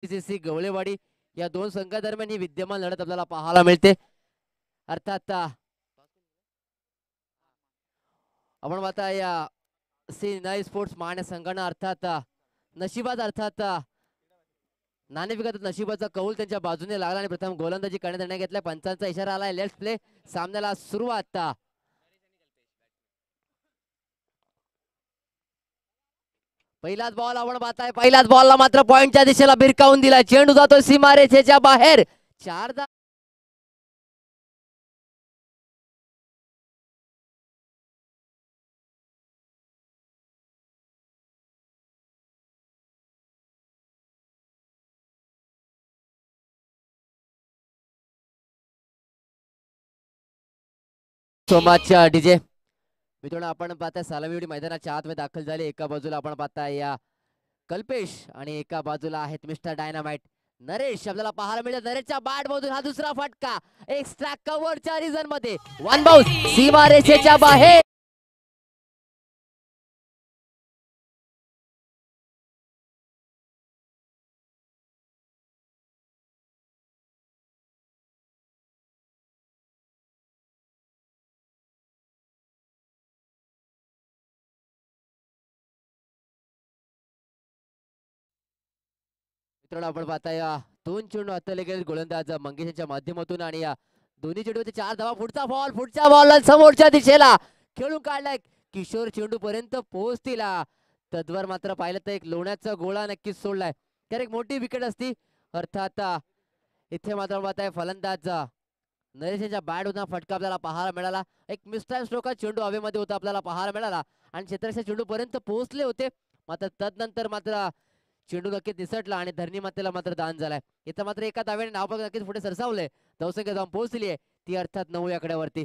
CC गवळेवाडी या दोन संघादरम्यान ही विद्यमान लढत आपल्याला पाहायला मिळते. अर्थात आपण पाहता या सी स्पोर्ट्स महासंघानं अर्थात नशिबात अर्थात नाणेफेकात नशिबाचा कौल त्यांच्या बाजूने लागला आणि प्रथम गोलंदाजी करण्यात निर्णय घेतला. पंचांचा इशारा आलाय. Let's play. सामन्याला सुरुवात. पहिलाच बॉल आपण पाहताय. पहिल्याच बॉलला मात्र पॉइंटच्या दिशेला भिरकावून दिला. चेंडू जातो सीमारेषेच्या बाहेर. 4 सो मच डीजे. मित्रांनो आपण पाहताय सालामीवाडी मैदानाच्या आतमध्ये दाखल झाले. एका बाजूला आपण पाहताय या कल्पेश आणि एका बाजूला आहेत मिस्टर डायनामाइट नरेश. आपल्याला पाहायला मिळतं नरेशच्या बॅट मधून हा दुसरा फटका एक्स्ट्रा कव्हरच्या रिझन मध्ये. वन बाउन्स सीमारेषेच्या बाहेर. मित्रांनो आपण पाहताय दोन चेंडू हाताळले गेले गोलंदाज मंगेशच्या माध्यमातून आणि या दोन्ही चेंडूचे 4 धावा. पुढचा बॉल पुढच्या बॉलला समोरच्या दिशेला खेळून काढलाय. किशोर चेंडू पर्यंत पोहोचतील. तद्वर मात्र पाहिलं तर एक लोण्याचा गोळा नक्कीच सोडलाय. तर एक मोठी विकेट असती. अर्थात इथे मात्र पाहताय फलंदाज नरेशच्या बॅट होता फटका आपल्याला पाहायला मिळाला. एक मिस्टाईम स्ट्रोक चेंडू हवेमध्ये होता आपल्याला पाहायला मिळाला आणि क्षेत्ररक्षक चेंडू पर्यंत पोहोचले होते. मात्र तदनंतर मात्र चेंडू नक्कीच निसटला आणि धरणी मातेला मात्र दान झालाय. इथं मात्र एका धावेने नाव नक्कीच पुढे सरसावले. धावसंख्या जाऊन पोहोचली आहे ती अर्थात 9 या आकड्यावरती.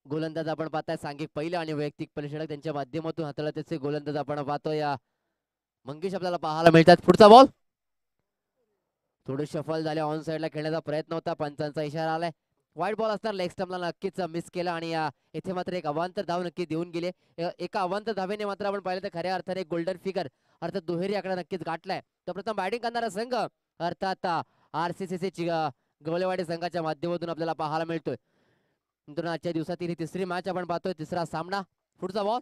गोलंदाज आपण पाहताय सांघिक पहिलं आणि वैयक्तिक परिषदक त्यांच्या माध्यमातून हाताळत त्याचे गोलंदाज आपण पाहतोय. मंगेश आपल्याला पाहायला मिळतात. पुढचा बॉल थोडे शफल झाले. ऑन साइडला खेळण्याचा प्रयत्न होता. पंचांचा इशारा आलाय. वाईट बॉल असताना लेग स्टंपला नक्कीच मिस केला आणि इथे मात्र एक अवांतर धाव नक्की देऊन गेले. एका अवांतर धावेने मात्र आपण पाहिलं तर खऱ्या अर्थाने गोल्डन फिगर अर्थात दुहेरी आकडा नक्कीच गाठलाय. तर प्रथम बॅटिंग करणारा संघ अर्थात RCCC गवळेवाडी संघाच्या माध्यमातून आपल्याला पाहायला मिळतोय. मित्रांनो आजच्या दिवसातील ही तिसरी मॅच आपण पाहतोय. तिसरा सामना. पुढचा बॉल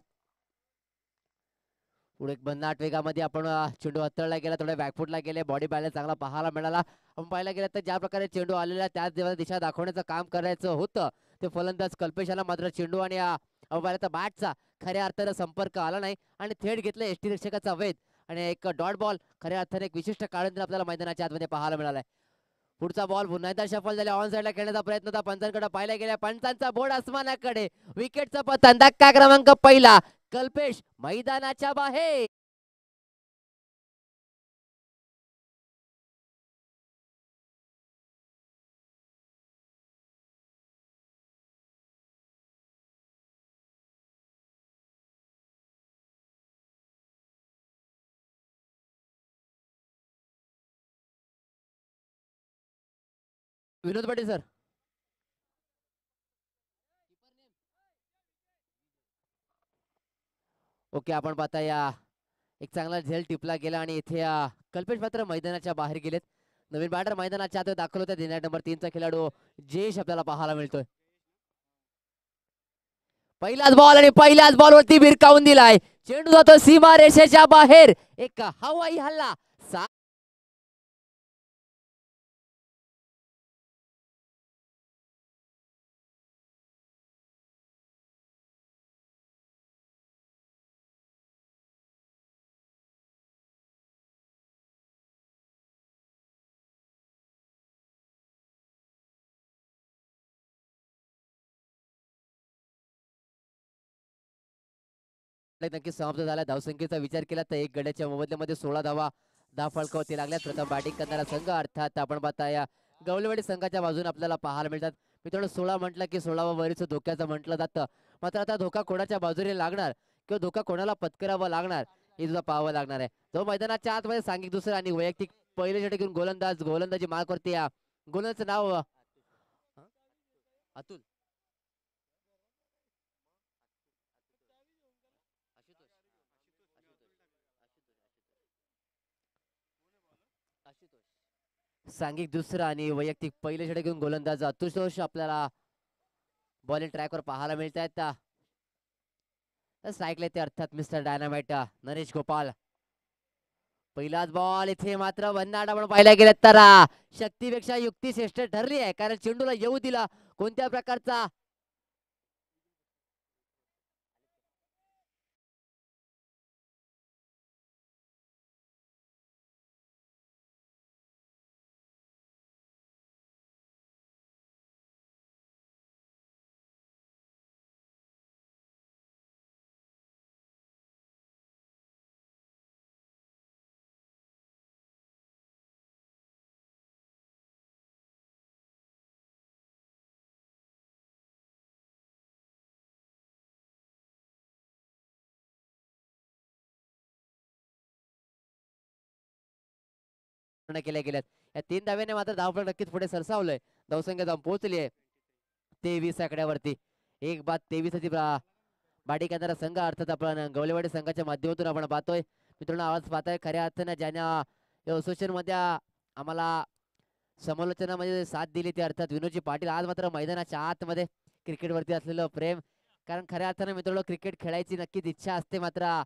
पुढे एक भन्नाट वेगामध्ये आपण चेंडू हाताळला गेला. थोड्या बॅकफुटला गेले. बॉडी बॅलन्स चांगला पाहायला मिळाला. आपण पाहायला गेलं तर ज्या प्रकारे चेंडू आलेला त्याच दिशा दाखवण्याचं काम करायचं होतं ते फलंदाज कल्पेशाला मात्र चेंडू आणि आपण पाहिलं तर बॅटचा खऱ्या अर्थानं संपर्क आला नाही आणि थेट घेतलं एसटी रक्षकाचा वेध आणि एक डॉट बॉल खऱ्या अर्थाने एक विशिष्ट काळानंतर आपल्याला मैदानाच्या आतमध्ये पाहायला मिळालाय. पुढचा बॉल पुन्हा एकदा सफल झाला. ऑन साइडला खेळण्याचा प्रयत्न होता. पंचांकडे पाहिला गेला. पंचांचा बोर्ड आसमानाकडे. विकेटचा पतन. धक्का क्रमांक पहिला. कल्पेश मैदानाच्या बाहेर. विनोद पाटील सर. ओके आपण पाहता एक चांगला झेल टिपला गेला आणि इथे कल्पेश मात्र मैदानाच्या बाहेर गेलेत. नवीन बॅटर मैदानाच्या आत दाखल होत्या. दिनाट नंबर 3 चा खेळाडू जयेश आपल्याला पाहायला मिळतोय. पहिलाच बॉल आणि पहिल्याच बॉलवरती भिरकावून दिलाय. चेंडू जातो सीमा रेषेच्या बाहेर. एक हवाई हल्ला. नक्की समाप्त झाला. धावसंख्येचा विचार केला तर एक गड्याच्या मोबदल्यामध्ये 16 धावा फलकावरती लागल्या. प्रथम बॅटिंग करणारा संघ अर्थात आपण पाहता गवळेवाडी संघाच्या बाजूने आपल्याला पाहायला मिळतात. मित्रांनो 16 म्हटलं की 16वा वरीच धोक्याचं म्हटलं जातं. मात्र आता धोका कोणाच्या बाजूने लागणार किंवा धोका कोणाला पत्करावा लागणार हे सुद्धा पाहावं लागणार आहे. जो मैदानाच्या आतमध्ये सांघिक दुसरा आणि वैयक्तिक पहिले षटक घेऊन गोलंदाजी मार्क वरती गोलंदाजचं नाव अतुल. सांघिक दुसरा आणि वैयक्तिक पहिले षटक घेऊन गोलंदाज आशुतोष आपल्याला बॉलिंग ट्रॅकवर पाहायला मिळत आहेत. स्ट्राईकला ते अर्थात मिस्टर डायनामाइट नरेश गोपाल. पहिलाच बॉल इथे मात्र भन्नाट आपण पाहिल्या गेले तर शक्तीपेक्षा युक्ती श्रेष्ठ ठरली आहे, कारण चेंडूला येऊ दिला कोणत्या प्रकारचा केल्या गेल्यात. या 3 धाव्याने मात्र धावफलक नक्कीच पुढे सरसावलंय. धावसंख्या जाऊन पोहोचली आहे 23 आकड्यावरती. एक बाद 23 बाडी करणारा संघ अर्थात आपण गवलेवाडी संघाच्या माध्यमातून आपण पाहतोय. मित्रांनो आवाज पाहताय खऱ्या अर्थानं ज्यांना या असोसिएशन मध्ये आम्हाला समालोचनामध्ये साथ दिली ते अर्थात विनोदजी पाटील. आज मात्र मैदानाच्या आतमध्ये क्रिकेटवरती असलेलं प्रेम, कारण खऱ्या अर्थानं मित्रांनो क्रिकेट खेळायची नक्कीच इच्छा असते, मात्र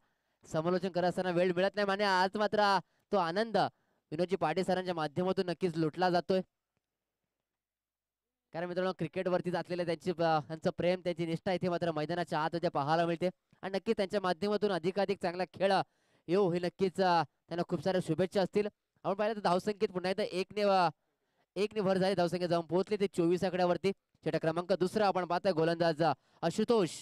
समालोचन करत असताना वेळ मिळत नाही. माने आज मात्र तो आनंद विनोदजी पाटील सरांच्या माध्यमातून नक्कीच लुटला जातोय, कारण मित्रांनो क्रिकेटवरतीच असलेले त्यांचं प्रेम, त्यांची निष्ठा इथे मात्र मैदानाच्या आत उद्या पाहायला मिळते. आणि नक्कीच त्यांच्या माध्यमातून अधिकाधिक चांगला खेळ येऊ हे नक्कीच त्यांना खूप साऱ्या शुभेच्छा असतील. आपण पाहिलं तर धावसंख्येत पुन्हा एकदा एकने भर झाली. धावसंख्या जाऊन पोहोचली ते 24 आकड्यावरती. षटक क्रमांक दुसरा आपण पाहतोय गोलंदाज आशुतोष.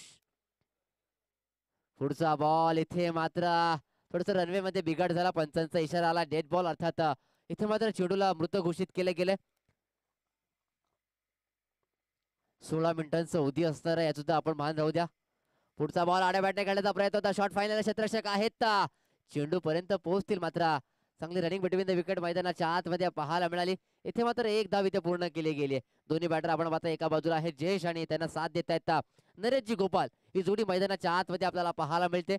पुढचा बॉल इथे मात्र थोडस रनवे मध्ये बिघाड झाला, पंचांचा इशारा आला, डेड बॉल. अर्थात इथे मात्र चेंडूला मृत घोषित केले गेले. 16 मिनिटांचं उदी असणार आहे याचं आपण मान राहू द्या. पुढचा बॉल आड्या बॅटने काढण्याचा प्रयत्न होता. शॉट फायनल क्षेत्ररक्षक आहेत चेंडू पर्यंत पोहोचतील, मात्र चांगली रनिंग बिटवीन द विकेट मैदानाच्या आतमध्ये पाहायला मिळाली. इथे मात्र एक धाव इथे पूर्ण केली गेली. दोन्ही बॅटर आपण पाहता एका बाजूला आहेत जयेश आणि त्यांना साथ देत आहेत नरेशजी गोपाल. ही जोडी मैदानाच्या आतमध्ये आपल्याला पाहायला मिळते.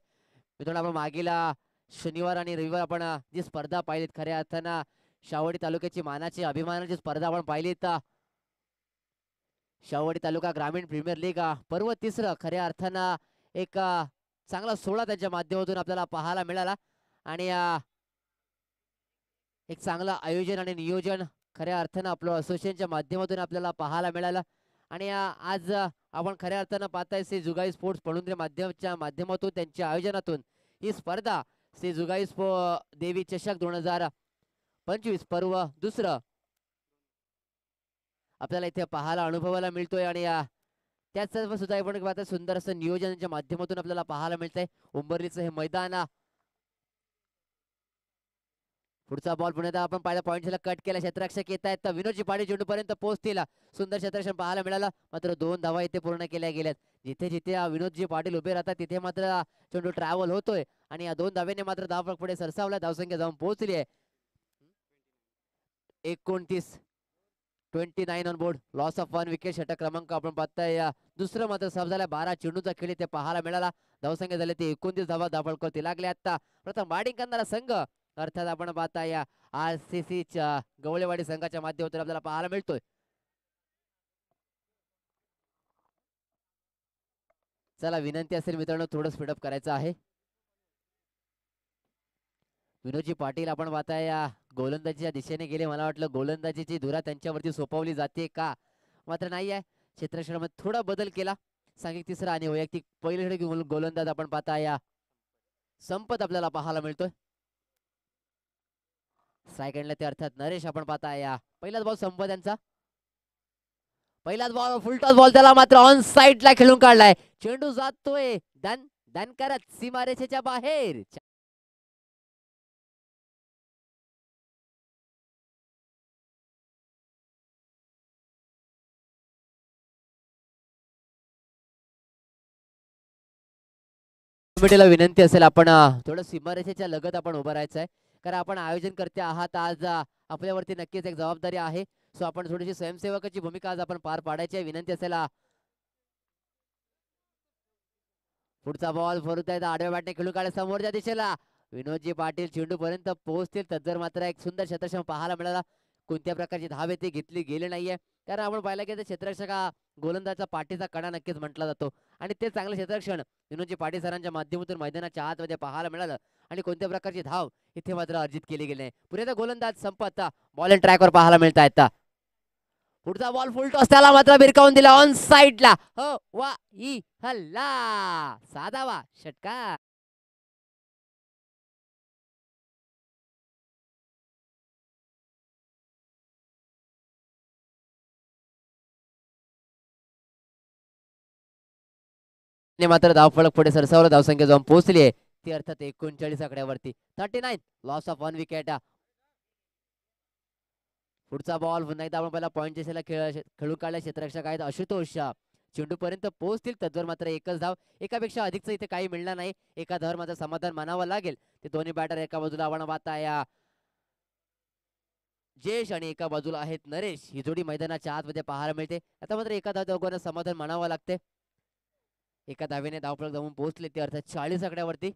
मित्रांनो आपण मागील शनिवार आणि रविवार आपण जी स्पर्धा पाहिलीत, खऱ्या अर्थानं शावडी तालुक्याची मानाची अभिमानाची स्पर्धा आपण पाहिलीत. शावडी तालुका ग्रामीण प्रीमियर लीग पर्व तिसरं खऱ्या अर्थानं एक चांगला सोहळा त्यांच्या माध्यमातून आपल्याला पाहायला मिळाला. आणि एक चांगलं आयोजन आणि नियोजन खऱ्या अर्थानं आपलं असोसिएशनच्या माध्यमातून आपल्याला पाहायला मिळालं. आणि आज आपण खऱ्या अर्थानं पाहताय श्री जुगाई स्पोर्ट्स पळुंद्रे माध्यमातून त्यांच्या आयोजनातून ही स्पर्धा श्री जुगाई देवी चषक 2025 पर्व दुसरं आपल्याला इथे पाहायला अनुभवायला मिळतोय. आणि त्याच सुद्धा आपण पाहता सुंदर असं नियोजनाच्या माध्यमातून आपल्याला पाहायला मिळतंय. उंबरलीचं हे मैदान. पुढचा बॉल पुन्हा आपण पाहिलं पॉईंटला कट केला. क्षेत्ररक्षक येत आहेत विनोदजी पाटील चेंडू पर्यंत पोहोचतील. सुंदर क्षेत्ररक्षण पाहायला मिळालं, मात्र 2 धावा इथे पूर्ण केल्या गेल्यात. जिथे जिथे विनोदजी पाटील उभे राहतात तिथे मात्र चेंडू ट्रॅव्हल होतोय आणि या 2 धाव्याने मात्र धाव पुढे सरसावला. धावसंख्या जाऊन पोहोचली आहे 29 on board. Loss of 1 wicket. षटक क्रमांक आपण पाहताय दुसरं मात्र सब झाला. 12 चेंडूचा खेळ इथे पाहायला मिळाला. धावसंख्या झाले ते 29 धावा धावफलकावरती लागले. आता प्रथम बॅटिंग करणारा संघ अर्थात आपण पाहता या RCC गवळेवाडी संघाच्या माध्यमातून आपल्याला पाहायला मिळतोय. चला विनंती असेल मित्रांनो थोडं स्पीडअप करायचं आहे. विनोदजी पाटील आपण पाहताय गोलंदाजीच्या दिशेने गेले. मला वाटलं गोलंदाजीची धुरा त्यांच्यावरती सोपवली जाते का, मात्र नाही आहे. क्षेत्ररक्षणामध्ये थोडा बदल केला. सांघिक तिसरा आणि वैयक्तिक पहिले गोलंदाज आपण पाहताय संपत आपल्याला पाहायला मिळतोय. सायकलला ते अर्थात नरेश आपण पाहताय पहिलाच बॉल संपत यांचा. पहिलाच बॉल फुलटॉस बॉल त्याला मात्र ऑन साइडला खेळून काढलाय. चेंडू जातोय दन करत सीमारेषेच्या बाहेर. कमिटीला विनंती असेल आपण थोडं सीमारेषेच्या लगत आपण उभं राहायचं आहे, कारण आपण आयोजन करते आहात. आज आपल्यावरती नक्कीच एक जबाबदारी आहे. सो आपण थोडीशी स्वयंसेवकाची भूमिका आज आपण पार पाडायची आहे. विनंती असेल. पुढचा बॉल फरुत आहे आडव्या बॅटने खेळून काढला समोरच्या दिशेला. विनोदजी पाटील चेंडू पर्यंत पोहोचतील तर जर मात्र एक सुंदर क्षेत्ररक्षण पाहायला मिळाला. कोणत्या प्रकारची धाव ते घेतली गेली नाहीये, कारण आपण पाहिलं की क्षेत्ररक्षक हा गोलंदाजचा पाठीचा कणा नक्कीच म्हटला जातो. आणि ते चांगले क्षेत्ररक्षण विनोदजी पाटील सरांच्या माध्यमातून मैदानाच्या आतमध्ये पाहायला मिळालं. आणि कोणत्या प्रकारची धाव इथे मात्र अर्जित केली गेली नाही. पुढे गोलंदाज संपत बॉल अँड ट्रॅकवर पाहायला मिळत आहेत. पुढचा बॉल फुल टॉस, त्याला मात्र भिरकावून दिला ऑन साइडला. हो वा ई हल्ला, साधा वा षटकार. मात्र धावफलक पुढे सरसावलं. धावसंख्या जाऊन पोहोचली आहे ती अर्थात 39 आकड्यावरती. 39 लॉस ऑफ 1 विकेट. पुढचा बॉल पुन्हा एकदा आपण पहिला पॉईंट दिशेला खेळून काढला. क्षेत्ररक्षक आहेत आशुतोष, चेंडू पर्यंत पोहोचतील तर मात्र एकच धाव. एकापेक्षा अधिकच इथे काही मिळणार नाही. एका धावर मात्र समाधान मानावं लागेल. ते दोन्ही बॅटर एका बाजूला आपण पाहता या जयेश आणि एका बाजूला आहेत नरेश. ही जोडी मैदानाच्या आतमध्ये पाहायला मिळते. आता मात्र एका धाव दोघांना समाधान मानावं लागते. एका धावेने धावफलक जाऊन पोहोचले ते अर्थात 40 आकड्यावरती.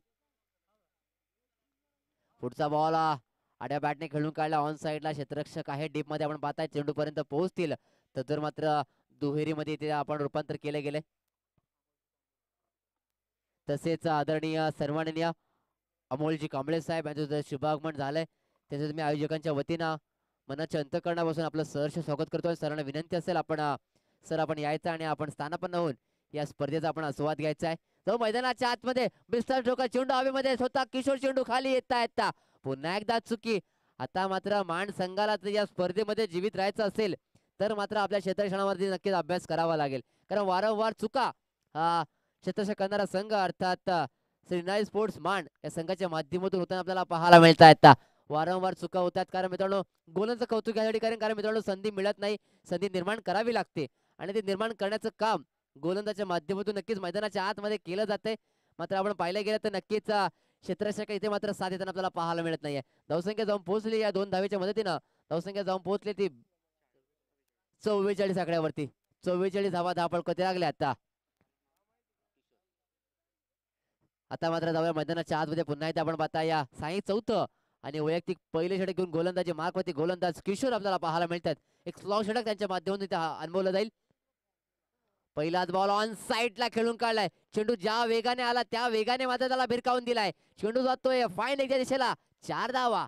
पुढचा बॉल आड्या बॅटने खेळून काढला ऑन साइडला. क्षेत्ररक्षक आहे डीप मध्ये आपण पाहताय. चेंडू पर्यंत पोहोचतील तर मात्र दुहेरीमध्ये ते आपण रूपांतर केले गेले. तसेच आदरणीय सन्माननीय अमोलजी कांबळे साहेब यांचं शुभागमन झालंय. त्याचं मी आयोजकांच्या वतीनं मनाच्या अंतकरणापासून आपलं सहर्ष स्वागत करतोय. सरांना विनंती असेल आपण सर आपण यायचं आणि आपण स्थानापन्न होऊन या स्पर्धेचा आपण आस्वाद घ्यायचा आहे. तो मैदानाच्या आतमध्ये बिस्तर ठोका चेंडू हवेमध्ये स्वतः किशोर चेंडू खाली येता पुन्हा एकदा चुकी. आता मात्र मान संघाला या स्पर्धेमध्ये जीवित राहायचं असेल तर मात्र आपल्या क्षेत्ररक्षणावरती नक्कीच अभ्यास करावा लागेल. कारण वारंवार चुका हा क्षेत्ररक्षक करणारा संघ अर्थात श्रीनाई स्पोर्ट्स मांड या संघाच्या माध्यमातून होताना आपल्याला पाहायला मिळत आहेत. वारंवार चुका होतात. कारण मित्रांनो गोलांचं कौतुक यासाठी करेन, कारण मित्रांनो संधी मिळत नाही, संधी निर्माण करावी लागते आणि ते निर्माण करण्याचं काम गोलंदाजच्या माध्यमातून नक्कीच मैदानाच्या आतमध्ये केलं जाते. मात्र आपण पाहिलं गेलं तर नक्कीच क्षेत्ररक्षक इथे मात्र साथ देताना आपल्याला पाहायला मिळत नाहीये. धावसंख्या जाऊन पोहोचली या दोन धावेच्या मदतीनं. धावसंख्या जाऊन पोहोचली ती 44 आकड्यावरती. 44 धावा धावफलक लागले आता. आता मात्र जाऊया मैदानाच्या आतमध्ये पुन्हा एकदा आपण पाहता या साई चौथं आणि वैयक्तिक पहिले षटक घेऊन गोलंदाजी मार्कवरती गोलंदाज किशोर आपल्याला पाहायला मिळतात. एक स्लॉग षटक त्यांच्या माध्यमातून इथे अनुभवलं जाईल. पहिलाच बॉल ऑन साइडला खेळून काढलाय. चेंडू ज्या वेगाने आला त्या वेगाने मात्र त्याला भिरकावून दिलाय. चेंडू जातोय फाईन एकच्या दिशेला. 4 धावा.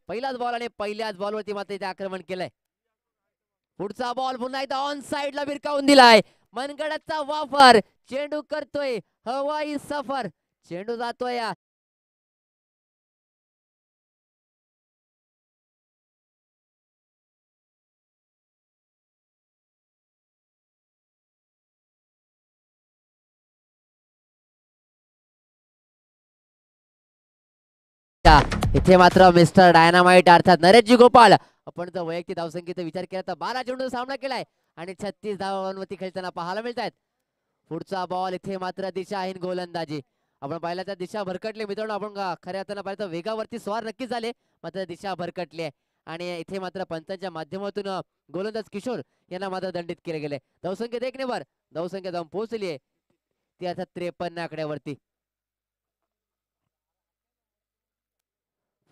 पहिलाच बॉल आणि पहिल्याच बॉलवरती मात्र इथे आक्रमण केलंय. पुढचा बॉल पुन्हा एकदा ऑन साइडला भिरकावून दिलाय. मनगडाचा वापर. चेंडू करतोय हवाई सफर. चेंडू जातोय इथे मात्र मिस्टर डायनामाइट अर्थात नरेशजी गोपाळ आपण जर वैयक्तिक धावसंख्येचा विचार केला तर 12 चेंडू सामना केलाय आणि 36 धावांवरती खेळताना पाहायला मिळत आहेत. पुढचा बॉल इथे मात्र दिशाहीन गोलंदाजी. आपण पाहिलं तर दिशा भरकटली मित्रांनो. आपण खऱ्या अर्थानं पाहिलं तर वेगावरती स्वार नक्कीच झाले, मात्र दिशा भरकटली आहे आणि इथे मात्र पंचांच्या माध्यमातून गोलंदाज किशोर यांना मात्र दंडित केले गेले. धावसंख्येत 1 ने भर. धावसंख्या जाऊन पोहोचली आहे ती अर्थात 53 आकड्यावरती.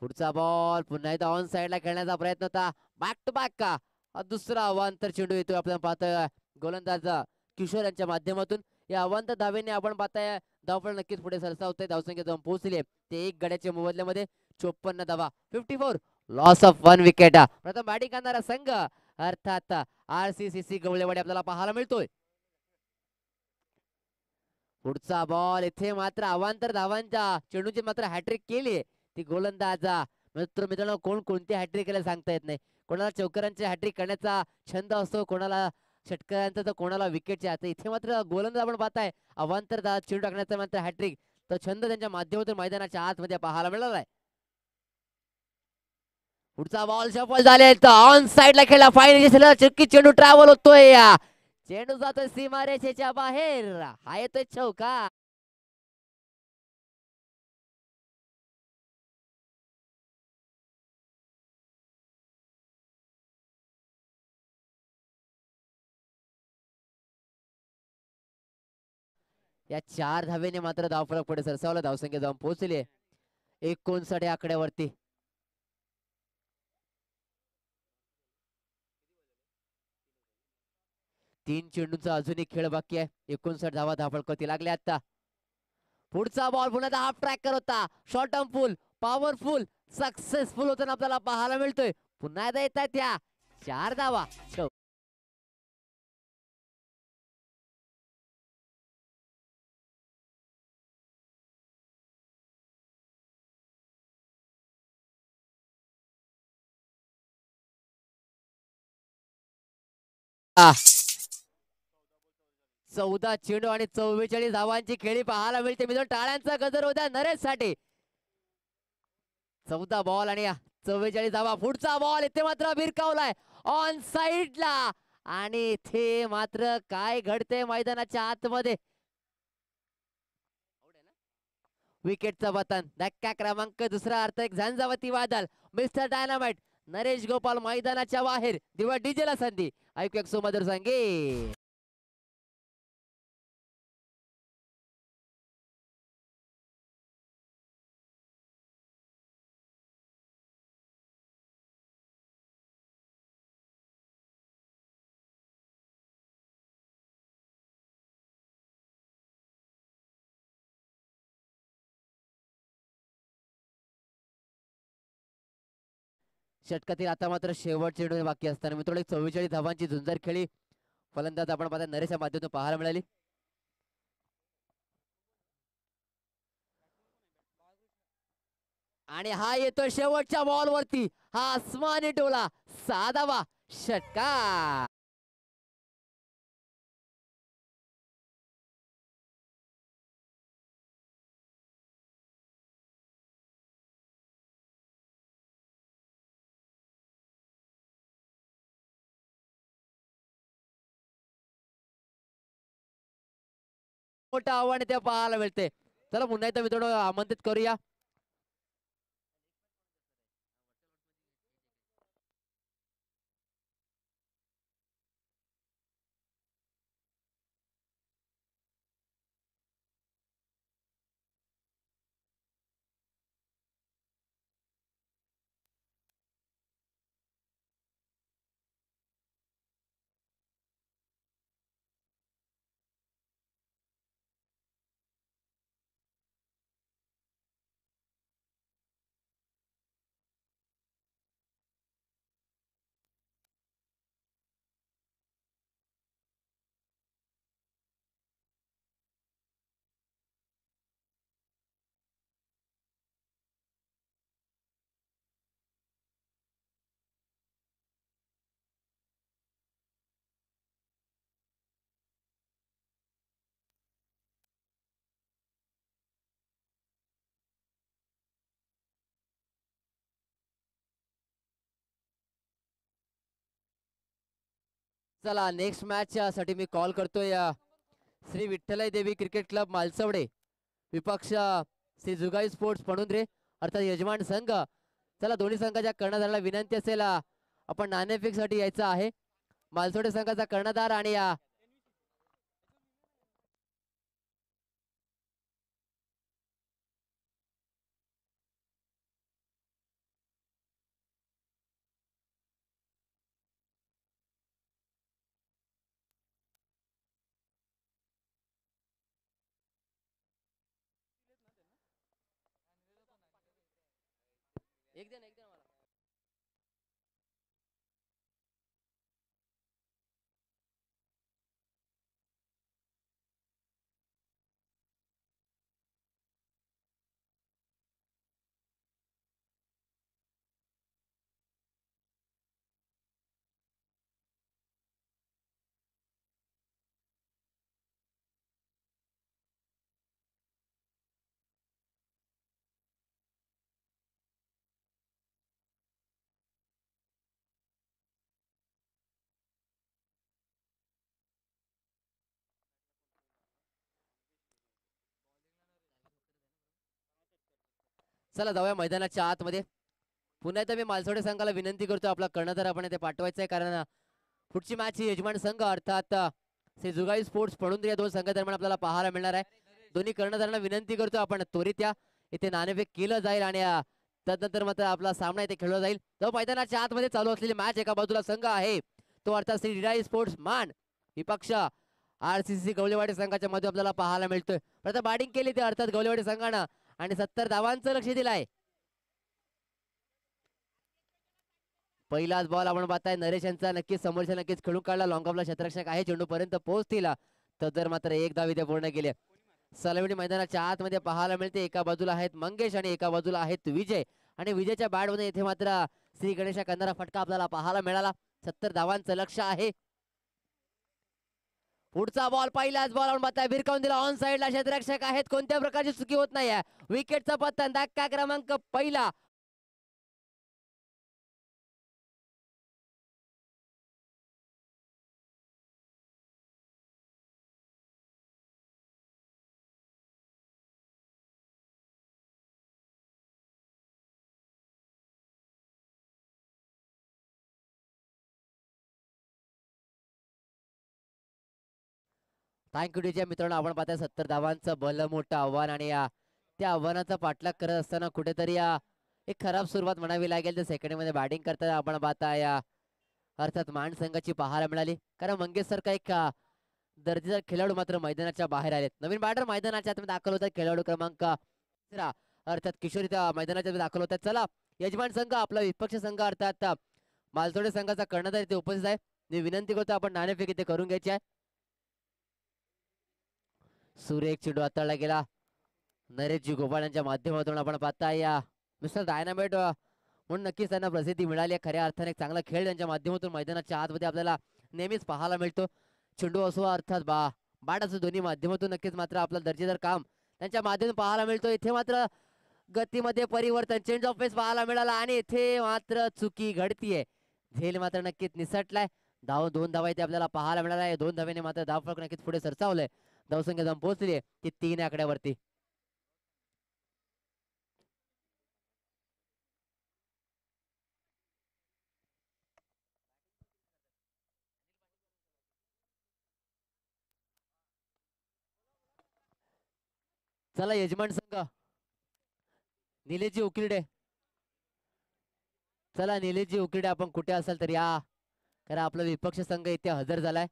पुढचा बॉल पुन्हा एकदा ऑन साइडला खेळण्याचा प्रयत्न होता. बॅक टू बॅक का दुसरा अवांतर चेंडू येतोय आपण पाहतोय गोलंदाज किशोर यांच्या माध्यमातून. या अवांतर धावेने आपण पाहताय धावफलक नक्कीच पुढे सरसावतोय. धावसंख्या जाऊन पोहोचली ते 1 गड्याच्या मोबदल्यामध्ये 54 धावा. 54 लॉस ऑफ 1 विकेट. प्रथम बॅटिंग करणारा संघ अर्थात RCCC गवळेवाडी आपल्याला पाहायला मिळतोय. पुढचा बॉल इथे मात्र अवांतर धावांच्या चेंडूची मात्र हॅट्रिक केली ती गोलंदाज मित्रांनो. कोण कोणती हॅट्रिक केलं सांगता येत नाही. कोणाला चौकरांची हॅट्रिक करण्याचा छंद असतो, कोणाला षटकारांचा तर कोणाला विकेटच्या. आता इथे मात्र गोलंदाज आपण पाहताय अवांतर चेंडू टाकण्याचा मात्र हॅट्रिक तो छंद त्यांच्या माध्यमातून मैदानाच्या आतमध्ये पाहायला मिळाला आहे. पुढचा बॉल सफल झाले ऑन साइडला खेळला. फाईन चक्की चेंडू ट्रॅव्हल होतोय. चेंडू जातोय सीमारेषेच्या बाहेर. हा येतोय चौका. या 4 धावेने मात्र धावफलक पुढे सरसावला. धावसंख्या जाऊन पोहोचली 59 आकड्यावरती. तीन चेंडूंचा अजूनही खेळ बाकी आहे. 59 धावा धावफलकावरती लागले. आता पुढचा बॉल पुन्हा हाफ ट्रॅकर होता. शॉर्ट टर्म फुल पॉवरफुल सक्सेसफुल होताना आपल्याला पाहायला मिळतोय. पुन्हा एकदा येत आहेत या 4 धावा. आ 14 चेंडू आणि 44 धावांची खेळी पाहायला मिळते. मित्रांनो टाळ्यांचा गजर होता नरेश साठी. 14 बॉल आणि 44 धावा. पुढचा बॉल इथे मात्र भिरकावलाय ऑन साइडला आणि इथे मात्र काय घडते मैदानाच्या आतमध्ये. विकेटचा बटन धक्का क्रमांक दुसरा अर्थ एक झंझावती वादळ. मिस्टर डायनामाइट नरेश गोपाल मैदानाच्या बाहेर. दिवा डीजेला संधी. ऐकूया सुमधुर संगीत. षटकातील आता मात्र शेवट चेंडू बाकी असताना मित्रांनो 44 धावांची झुंजार खेळी फलंदाज आपण पाहता नरेशच्या माध्यमातून पाहायला मिळाली. आणि हा येतो शेवटच्या बॉल वरती. हा आसमानी टोला 6 धावा षटकार. मोठं आव्हान ते पाहायला मिळते. चला पुन्हा एकदा मित्रांनो आमंत्रित करूया. चला नेक्स्ट मॅच साठी मी कॉल करतोय श्री विठ्ठलाई देवी क्रिकेट क्लब मालसवडे विपक्ष श्री जुगाई स्पोर्ट्स पणुंद्रे अर्थात यजमान संघ. चला दोन्ही संघाच्या कर्णधाराला विनंती असेल आपण नाणेफेक साठी यायचं आहे. मालसवडे संघाचा कर्णधार आणि एक दिन मला चला जाऊया मैदानाच्या आतमध्ये. पुन्हा एकदा मी मालसवडे संघाला विनंती करतो आपला कर्णधार आपण इथे पाठवायचा आहे कारण पुढची मॅच ही यजमान संघ अर्थात श्री जुगाई स्पोर्ट्स पणुंद्रे या दोन संघादरम्यान आपल्याला पाहायला मिळणार आहे. दोन्ही कर्णधारांना विनंती करतो आपण त्वरित या इथे नाणेफेक केलं जाईल आणि त्यानंतर मात्र आपला सामना इथे खेळला जाईल. तो मैदानाच्या आतमध्ये चालू असलेली मॅच एका बाजूला संघ आहे तो अर्थात श्री रिराई स्पोर्ट्स मान विपक्ष RCC गवलेवाडी संघाच्या मध्ये आपल्याला पाहायला मिळतोय. आता बॅटिंग केली ते अर्थात गवलेवाडी संघानं आणि 70 धावांचं लक्ष दिलंय. पहिलाच बॉल आपण पाहताय नरेश यांचा नक्कीच समोरच्या नक्कीच खेळून काढला. लॉंग ऑफला क्षेत्ररक्षक आहे चेंडू पर्यंत पोहोचतील तर मात्र एक धाव इथे पूर्ण केले. सलवडी मैदानाच्या आतमध्ये पाहायला मिळते एका बाजूला आहेत मंगेश आणि एका बाजूला आहेत विजय आणि विजयच्या बॅट मध्ये इथे मात्र श्री गणेशा कंदारा फटका आपल्याला पाहायला मिळाला. 70 धावांचं लक्ष आहे. पुढचा बॉल पहिलाच बॉल आपण पाहताय भिरकावून दिला ऑन साइडला क्षेत्ररक्षक आहेत कोणत्या प्रकारची चुकी होत नाही. विकेटचा पतन धक्का क्रमांक पहिला. थँक्यू डीजे मित्रांनो. आपण पाहताय 70 धावांचं भलं मोठं आव्हान आणि त्या आव्हानाचा पाठलाग करत असताना कुठेतरी एक खराब सुरुवात म्हणावी लागेल. तर सेकंड मध्ये बॅटिंग करताना आपण पाहताय अर्थात मान संघाची पाहायला मिळाली कारण मंगेश सारखा एक दर्जेदार खेळाडू मात्र मैदानाच्या बाहेर आलेत. नवीन बॅटर मैदानाच्या आतमध्ये दाखल होतात. खेळाडू क्रमांक अर्थात किशोरी त्या मैदानाच्या दाखल होतात. चला यजमान संघ आपला विपक्ष संघ अर्थात मालतोडे संघाचा कर्णधार इथे उपस्थित आहे. मी विनंती करतो आपण नाणेफेक इथे करून घ्यायची आहे. सुरेख चेंडू हाताळला गेला नरेशजी गोपाळ यांच्या माध्यमातून आपण पाहताय मिस्टर डायनामाइट म्हणून नक्कीच त्यांना प्रसिद्धी मिळाली आहे. खऱ्या अर्थाने एक चांगला खेळ त्यांच्या माध्यमातून मैदानाच्या आतमध्ये आपल्याला नेहमीच पाहायला मिळतो. चेंडू असो अर्थात बॅट असो दोन्ही माध्यमातून नक्कीच मात्र आपलं दर्जेदार काम त्यांच्या माध्यमातून पाहायला मिळतो. इथे मात्र गतीमध्ये परिवर्तन चेंज ऑफ पेस पाहायला मिळाला आणि इथे मात्र चुकी घडतीये. झेल मात्र नक्कीच निसटलाय. दोन धावा इथे आपल्याला पाहायला मिळाला आहे. 2 धाव्याने मात्र धावफलक नक्कीच पुढे सरसावलंय. धावसंख्या जाऊन पोहोचली ती 3 आकड्यावरती. चला यजमान संघ निलेशजी उकिरडे. चला निलेशजी उकिरडे आपण कुठे असाल तर या कारण आपला विपक्ष संघ इथे हजर झालाय.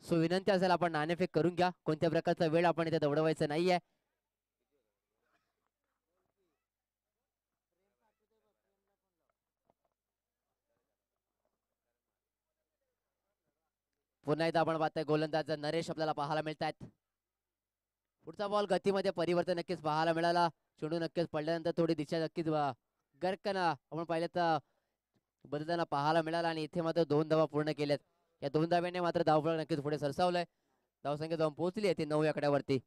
सो विनंती असेल आपण नाणेफेक करून घ्या. कोणत्या प्रकारचा वेळ आपण इथे दवडवायचा नाहीये. पुन्हा एकदा आपण पाहताय गोलंदाज नरेश आपल्याला पाहायला मिळत आहेत. पुढचा बॉल गतीमध्ये परिवर्तन नक्कीच पाहायला मिळाला. चेंडू नक्कीच पडल्यानंतर थोडी दिशा नक्कीच गरकन आपण पाहिलं तर बदलताना पाहायला मिळाला आणि इथे मात्र 2 धावा पूर्ण केल्यात. या 2 धाव्याने मात्र धावफलक नक्कीच पुढे सरसावलंय. धावसंख्या जाऊन पोहोचली आहे ती 9 आकड्यावरती.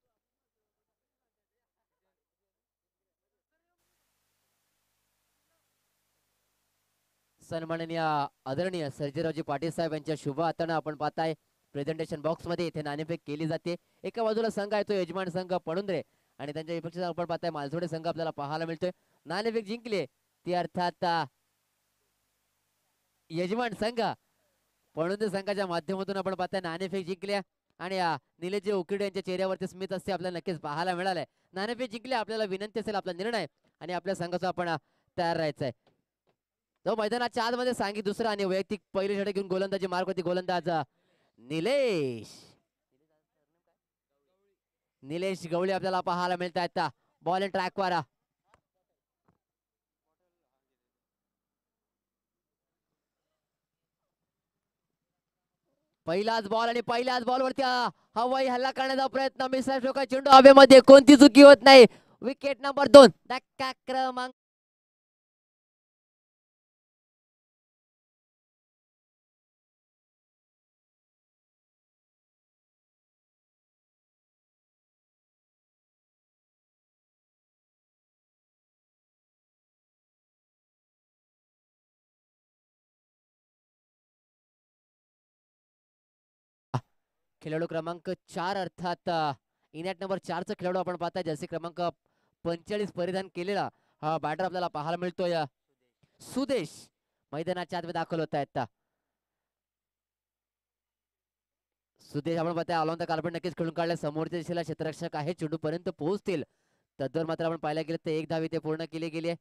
सन्माननीय आदरणीय सर्जेरावजी पाटील साहेब यांच्या शुभ हाताने आपण पाहताय प्रेझेंटेशन बॉक्स मध्ये इथे नाणेफेक केली जाते. एका बाजूला संघ आहे तो यजमान संघ पणुंद्रे आणि त्यांच्या विपक्ष आपण पाहताय मालथोडे संघ आपल्याला पाहायला मिळतोय. नाणेफेक जिंकले ती अर्थात यजमान संघ पणुंद्रे संघाच्या माध्यमातून आपण पाहताय नाणेफेक जिंकल्या आणि निलेशजी उकिरडे यांच्या चेहऱ्यावरती स्मित असते आपल्याला नक्कीच पाहायला मिळालंय. नाणेफेक जिंकले. आपल्याला विनंती असेल आपला निर्णय आणि आपल्या संघाचा आपण तयार राहायचंय. तो मैदानाच्या आतमध्ये सांगित दुसरा आणि वैयक्तिक पहिली षटक घेऊन गोलंदाजी मार्ग होती गोलंदाज निलेश गवळी आपल्याला पाहायला मिळत आहेत. बॉल इन ट्रॅक वर पहिलाच बॉल आणि पहिल्याच बॉलवरती हवाई हल्ला करण्याचा प्रयत्न मिसळ शोका चेंडू हवेमध्ये कोणती चुकी होत नाही. विकेट नंबर 2 धक्का क्रमांक खेळाडू क्रमांक 4 अर्थात इनॅट नंबर 4 चा खेळाडू आपण पाहताय जर्सी क्रमांक 45 परिधान केलेला हा बॅटर आपल्याला पाहायला मिळतोय. सुदेश मैदानाच्या आत दाखल होत आहेत. सुदेश आपण पाहताय अलॉन द कार्पेट नक्कीच खेळून काढले. समोरच्या दिशेला क्षेत्ररक्षक आहे, चेंडू पर्यंत पोहोचतील. तद्वार मात्र आपण पाहायला गेलं तर एक धाव इथे पूर्ण केली गेली आहे.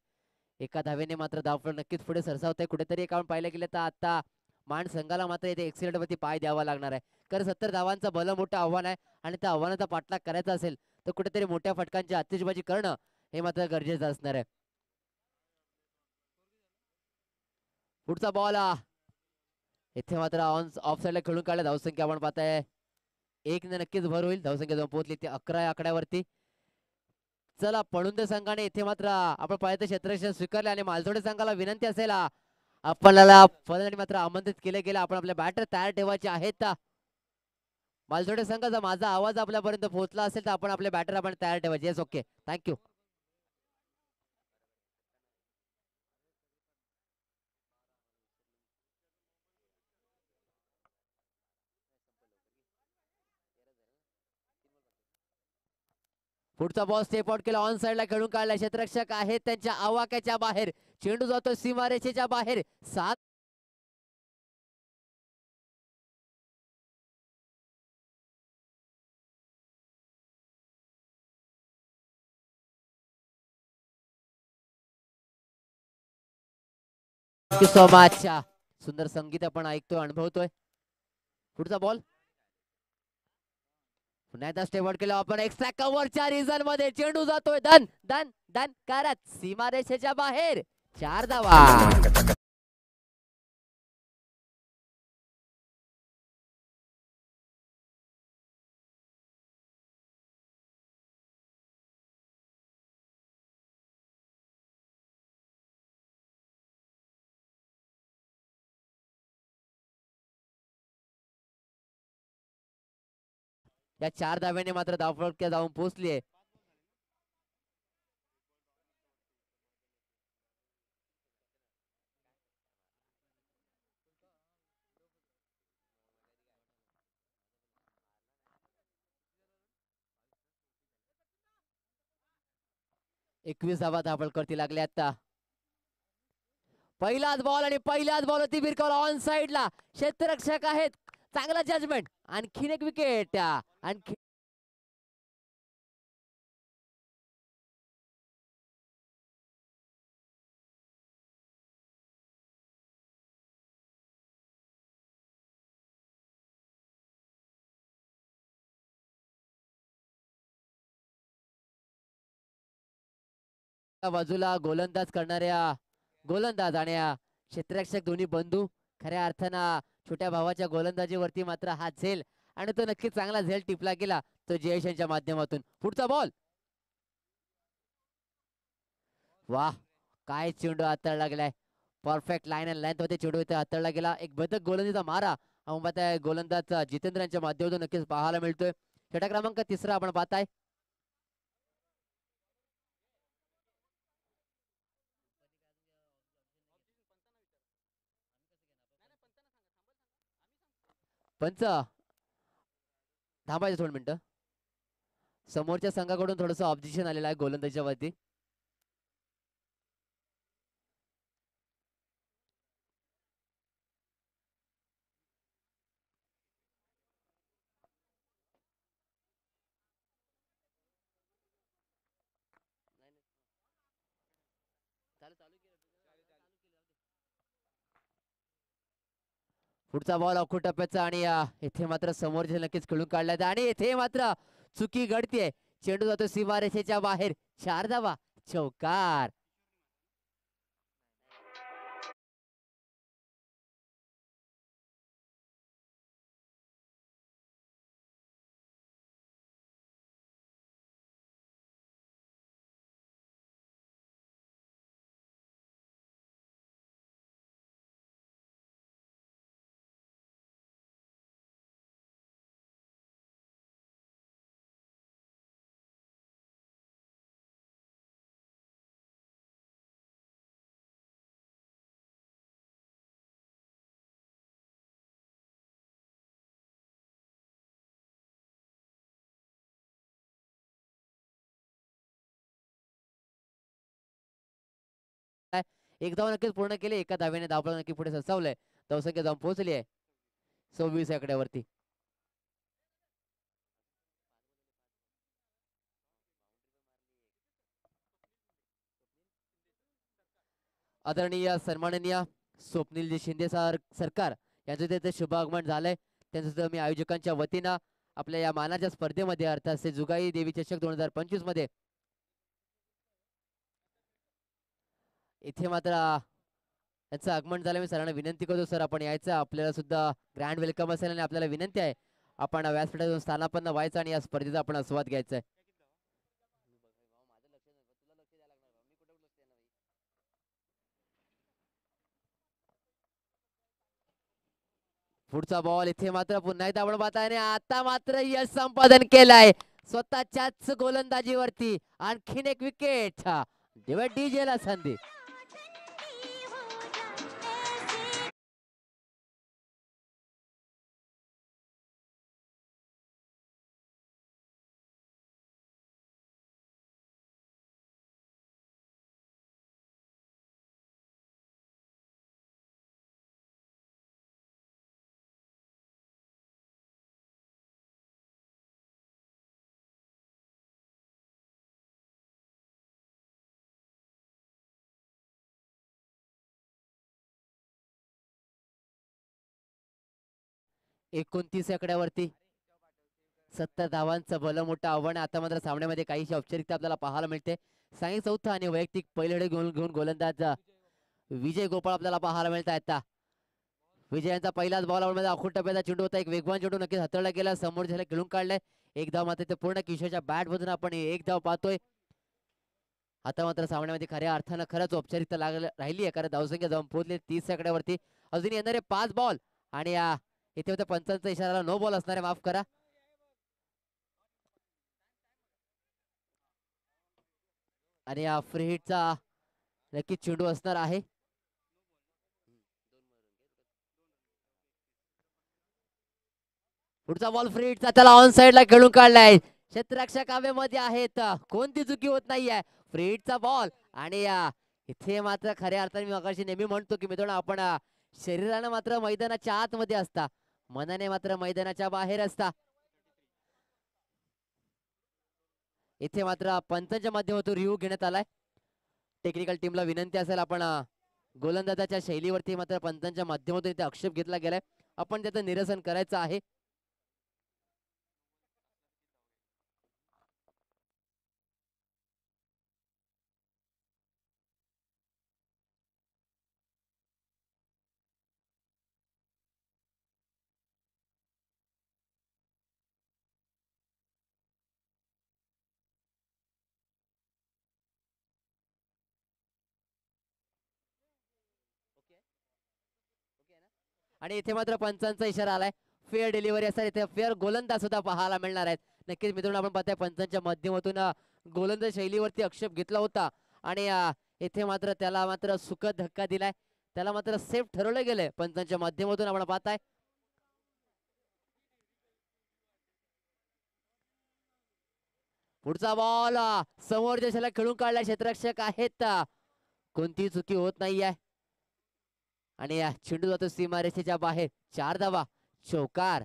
एका धावेने मात्र धावफलक नक्कीच पुढे सरसावत कुठेतरी एक आपण पाहायला गेलं तर आता मान संघाला मात्र इथे एक्सिलेंट वरती पाय द्यावा लागणार आहे. कारण 70 धावांचं भलं मोठं आव्हान आहे आणि त्या आव्हानाचा पाठलाग करायचा असेल तर कुठेतरी मोठ्या फटकांची आतिषबाजी करणं हे मात्र गरजेचं असणार आहे. पुढचा बॉल इथे मात्र ऑफ साईडला खेळून काढला. धावसंख्या आपण पाहताय एक ने नक्कीच भर होईल. धावसंख्या जाऊन पोहोचली ते 11 या आकड्यावरती. चला पळून संघाने इथे मात्र आपण पाहिजे क्षेत्ररक्षण स्वीकारले आणि मालजोडे संघाला विनंती असेल आपल्याला फलंदाजी मात्र आमंत्रित केले गेले. आपण आपले बॅटर तयार ठेवायचे आहेत. मालजोडे संघाचा माझा आवाज आपल्यापर्यंत पोहोचला असेल तर आपण आपले बॅटर आपण तयार ठेवायचे. Yes okay thank you. पुढचा बॉल स्टेप आउट केला. ऑन साइडला खेळून काढला. क्षेत्ररक्षक आहेत त्यांच्या आवाक्याच्या बाहेर. चेंडू जातो सीमारेषेच्या बाहेर. 7 सो मच. सुंदर संगीत आपण ऐकतोय अनुभवतोय. पुढचा बॉल पुन्हा एकदा स्टेप आउट केला आपण एक्स्ट्रा कव्हरच्या रिझन मध्ये. चेंडू जातोय धन धन धन करत सीमारेषेच्या बाहेर. 4 धावा. या 4 धाव्याने मात्र धावफलक जाऊन पोहोचलीये. एकवीस धावा धावफलकावरती लागले आता. पहिलाच बॉल आणि पहिल्याच बॉल होती बिरकॉल ऑन साइडला. क्षेत्ररक्षक आहेत. चांगला जजमेंट. आणखीन एक विकेट. आणखी बाजूला गोलंदाज करणाऱ्या गोलंदाज आणि क्षेत्ररक्षक दोन्ही बंधू खऱ्या अर्थानं छोट्या भावाच्या गोलंदाजीवरती मात्र हा झेल आणि तो नक्कीच चांगला झेल टिपला गेला तो जयेश यांच्या माध्यमातून. पुढचा बॉल. वाह काय चेंडू हाताळला गेलाय. परफेक्ट लाईन अँड लेंथ मध्ये चेंडू इथे हाताळला गेला. एक बदक गोलंदाजीचा मारा आपण गोलंदाज जितेंद्र यांच्या माध्यमातून नक्कीच पाहायला मिळतोय. षटक क्रमांक 3 आपण पाहताय. पंच थांबायचं 2 मिनिटं. समोरच्या संघाकडून थोडस ऑब्जेक्शन आलेलं आहे गोलंदाजीच्या वरती. पुढचा बॉल अखूट टप्प्याचा आणि इथे मात्र समोरचे नक्कीच खेळून काढल्यात आणि इथे मात्र चुकी घडतीये. चेंडू जातो सीमारेषेच्या बाहेर. 4 धावा. चौकार. एक धाव नक्कीच पूर्ण केली. एका धावेने धावफलक नक्की पुढे सरसावलंय. धावसंख्या जाऊन पोहोचली आहे 26 आकड्यावरती. आदरणीय सन्माननीय स्वप्नीलजी शिंदे सरकार यांचं तिथे शुभ आगमन झालंय. त्यांचं सुद्धा मी आयोजकांच्या वतीनं आपल्या या मानाच्या स्पर्धेमध्ये अर्थात से जुगाई देवी चषक 2025 मध्ये इथे मात्र यांचं आगमन झालं. मी सरांना विनंती करतो, सर आपण यायचं, आपल्याला सुद्धा ग्रँड वेलकम असेल आणि आपल्याला विनंती आहे आपण व्यासपीठातून स्थानापन्न व्हायचं आणि या स्पर्धेचा आपण आस्वाद घ्यायचा आहे. पुढचा बॉल इथे मात्र पुन्हा एकदा आपण पाहताय आणि आता मात्र यश संपादन केलंय स्वतःच्याच गोलंदाजीवरती. आणखीन एक विकेट, डीजे ला संधी. एकोणतीस आकड्यावरती 70 धावांचं भलं मोठं आव्हान. आता मात्र सामन्यामध्ये काहीशी औपचारिकता आपल्याला पाहायला मिळते. साई चौथा आणि वैयक्तिक पहिले घेऊन गोलंदाज विजय गोपाळ आपल्याला पाहायला मिळत आहेत. विजयांचा पहिलाच बॉल मध्ये आखूड टप्प्याचा चेंडू होता. एक वेगवान चेंडू नक्कीच हाताळला गेला, समोर झाला खेळून काढलाय. एक धाव मात्र ते पूर्ण किशोरच्या बॅट मधून आपण एक धाव पाहतोय. आता मात्र सामन्यामध्ये खऱ्या अर्थानं खरंच औपचारिकता राहिली आहे, कारण धावसंख्या जाऊन पोहोचले 30 आकड्यावरती. अजून येणारे 5 बॉल आणि इथे होत्या पंचांचा इशारा नो बॉल असणार आहे, माफ करा. आणि फ्री हिटचा नक्कीच चेंडू असणार आहे. पुढचा बॉल फ्री हिटचा, त्याला ऑन साइडला खेळून काढलाय. क्षेत्ररक्षक हवेमध्ये आहेत, कोणती चुकी होत नाहीये. फ्री हिटचा बॉल आणि इथे मात्र खऱ्या अर्थाने मी मगाशी नेहमी म्हणतो की मित्रांनो, आपण शरीरानं मात्र मैदानाच्या आतमध्ये असता, मनाने मात्र मैदानाच्या बाहेर असता. इथे मात्र पंचांच्या माध्यमातून रिव्ह्यू घेण्यात आलाय. टेक्निकल टीमला विनंती असेल आपण गोलंदाजाच्या शैलीवरती मात्र पंचांच्या माध्यमातून इथे आक्षेप घेतला गेलाय, आपण त्याचं निरसन करायचं आहे. आणि इथे मात्र पंचांचा इशारा आलाय, फेअर डिलिव्हरी असेल. इथे फेअर गोलंदाज सुद्धा पाहायला मिळणार आहेत. नक्कीच मित्रांनो, आपण पाहताय पंचांच्या माध्यमातून गोलंदाज शैलीवरती आक्षेप घेतला होता आणि इथे मात्र त्याला मात्र सुखद धक्का दिलाय, त्याला मात्र सेफ ठरवलं गेलंय पंचांच्या माध्यमातून. आपण पाहताय पुढचा बॉल समोर देशाला खेळून काढला, क्षेत्ररक्षक आहेत, कोणती चुकी होत नाहीये आणि चेंडू जातो सीमारेषेच्या बाहेर. 4 धावा, चौकार.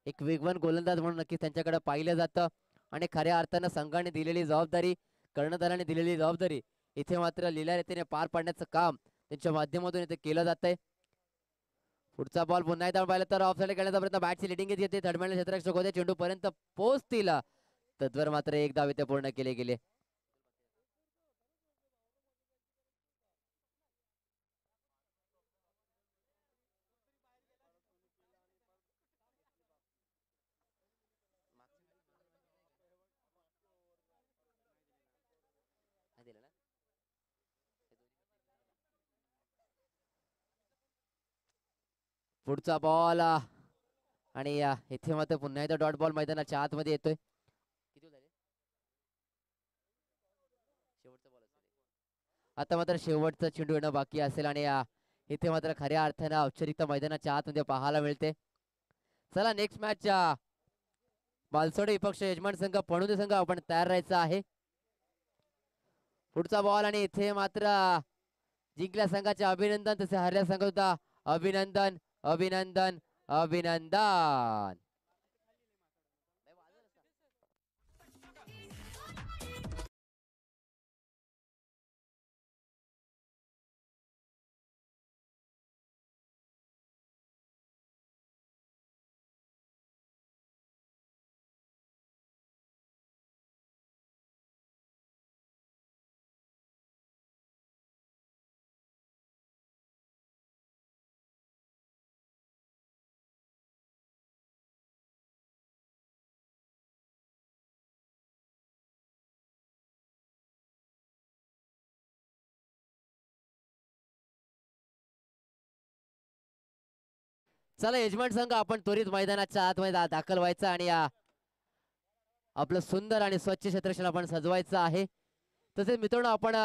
एक वेगवान गोलंदाज म्हणून नक्कीच त्यांच्याकडे पाहिलं जातं आणि खऱ्या अर्थानं संघाने दिलेली जबाबदारी, कर्णधाराने दिलेली जबाबदारी इथे मात्र लिहिल्या रीतीने पार पाडण्याचं काम त्यांच्या माध्यमातून इथे केलं जातंय. पुढचा बॉल पुन्हा एकदा पाहिलं तर ऑफसाइड खेळण्याचा प्रयत्न, बॅटची लिडिंग घेते, थर्डमॅन क्षेत्ररक्षक होते, चेंडू पर्यंत पोहोचतील, तद्वर मात्र एक धाव इथे पूर्ण केले गेले. पुढचा बॉल आणि इथे मात्र पुन्हा एकदा डॉट बॉल मैदानाच्या आतमध्ये येतोय. आता मात्र शेवटचा चेंडू येणं बाकी असेल आणि इथे मात्र खऱ्या अर्थानं औपचारिकता मैदानाच्या आतमध्ये पाहायला मिळते. चला नेक्स्ट मॅच बालसोडे विपक्ष यजमान संघ पणुदे संघ आपण तयार राहायचं आहे. पुढचा बॉल आणि इथे मात्र जिंकल्या संघाचे अभिनंदन, तसे हरल्या संघ सुद्धा अभिनंदन अभिनंदन अभिनंदन. चला यजमान संघ आपण त्वरित मैदानाच्या आतमध्ये दाखल व्हायचं आणि आपलं सुंदर आणि स्वच्छ क्षेत्रक्षण आपण सजवायचं आहे. तसेच मित्रांनो आपण